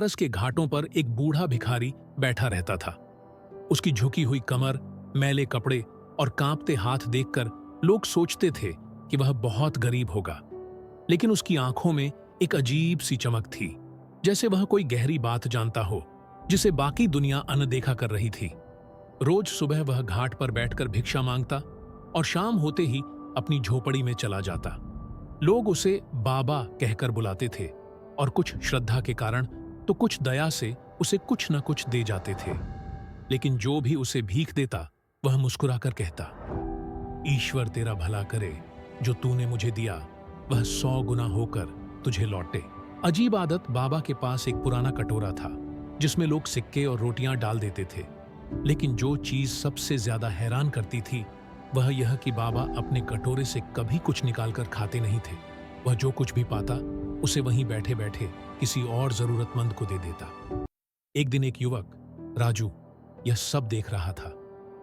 बनारस के घाटों पर एक बूढ़ा भिखारी बैठा रहता था। उसकी झुकी हुई कमर, मैले कपड़े और कांपते हाथ देखकर लोग सोचते थे कि वह बहुत गरीब होगा। लेकिन उसकी आंखों में एक अजीब सी चमक थी, जैसे वह कोई गहरी बात जानता हो जिसे बाकी दुनिया अनदेखा कर रही थी। रोज सुबह वह घाट पर बैठकर भिक्षा मांगता और शाम होते ही अपनी झोपड़ी में चला जाता। लोग उसे बाबा कहकर बुलाते थे और कुछ श्रद्धा के कारण तो कुछ दया से उसे कुछ न कुछ दे जाते थे। लेकिन जो भी उसे भीख देता वह मुस्कुराकर कहता, ईश्वर तेरा भला करे, जो तूने मुझे दिया वह 100 गुना होकर तुझे लौटे। अजीब आदत, बाबा के पास एक पुराना कटोरा था जिसमें लोग सिक्के और रोटियां डाल देते थे। लेकिन जो चीज सबसे ज्यादा हैरान करती थी वह यह कि बाबा अपने कटोरे से कभी कुछ निकालकर खाते नहीं थे। वह जो कुछ भी पाता उसे वहीं बैठे बैठे किसी और जरूरतमंद को दे देता। एक दिन एक युवक, राजू, यह सब देख रहा था।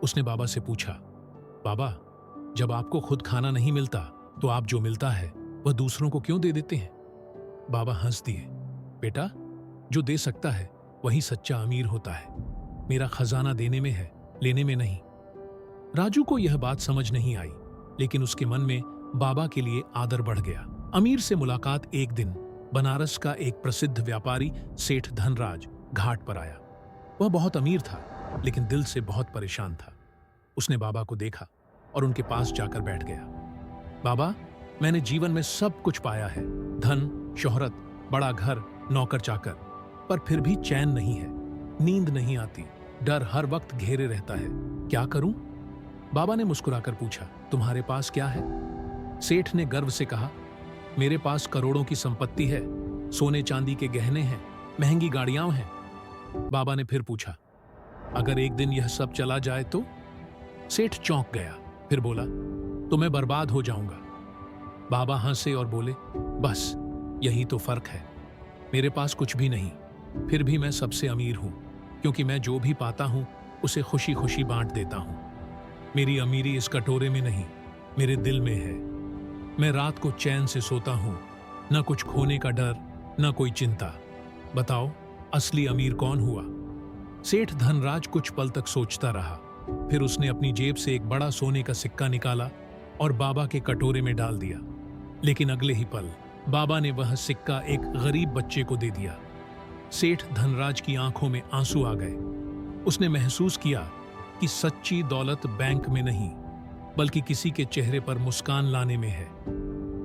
उसने बाबा से पूछा, बाबा, जब आपको खुद खाना नहीं मिलता तो आप जो मिलता है वह दूसरों को क्यों दे देते हैं? बाबा हंस दिए, बेटा, जो दे सकता है वही सच्चा अमीर होता है। मेरा खजाना देने में है, लेने में नहीं। राजू को यह बात समझ नहीं आई, लेकिन उसके मन में बाबा के लिए आदर बढ़ गया। अमीर से मुलाकात एक दिन बनारस का एक प्रसिद्ध व्यापारी सेठ धनराज घाट पर आया। वह बहुत अमीर था, लेकिन दिल से बहुत परेशान था। उसने बाबा को देखा और उनके पास जाकर बैठ गया। बाबा, मैंने जीवन में सब कुछ पाया है, धन, शोहरत, बड़ा घर, नौकर चाकर, पर फिर भी चैन नहीं है, नींद नहीं आती, डर हर वक्त घेरे रहता है। क्या करूं? बाबा ने मुस्कुराकर पूछा, तुम्हारे पास क्या है? सेठ ने गर्व से कहा, मेरे पास करोड़ों की संपत्ति है, सोने चांदी के गहने हैं, महंगी गाड़ियां हैं। बाबा ने फिर पूछा, अगर एक दिन यह सब चला जाए तो? सेठ चौंक गया, फिर बोला, तो मैं बर्बाद हो जाऊंगा। बाबा हंसे और बोले, बस यही तो फर्क है। मेरे पास कुछ भी नहीं, फिर भी मैं सबसे अमीर हूं, क्योंकि मैं जो भी पाता हूं उसे खुशी खुशी बांट देता हूं। मेरी अमीरी इस कटोरे में नहीं, मेरे दिल में है। मैं रात को चैन से सोता हूं, न कुछ खोने का डर, न कोई चिंता। बताओ, असली अमीर कौन हुआ? सेठ धनराज कुछ पल तक सोचता रहा। फिर उसने अपनी जेब से एक बड़ा सोने का सिक्का निकाला और बाबा के कटोरे में डाल दिया। लेकिन अगले ही पल बाबा ने वह सिक्का एक गरीब बच्चे को दे दिया। सेठ धनराज की आंखों में आंसू आ गए। उसने महसूस किया कि सच्ची दौलत बैंक में नहीं, बल्कि किसी के चेहरे पर मुस्कान लाने में है।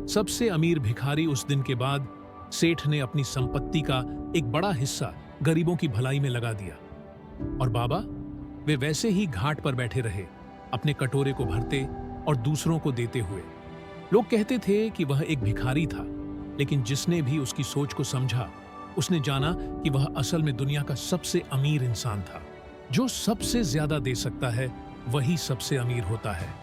सबसे अमीर भिखारी उस दिन के बाद सेठ ने अपनी संपत्ति का एक बड़ा हिस्सा गरीबों की भलाई में लगा दिया। और बाबा, वे वैसे ही घाट पर बैठे रहे, अपने कटोरे को भरते और दूसरों को देते हुए। लोग कहते थे कि वह एक भिखारी था, लेकिन जिसने भी उसकी सोच को समझा उसने जाना कि वह असल में दुनिया का सबसे अमीर इंसान था। जो सबसे ज्यादा दे सकता है वही सबसे अमीर होता है।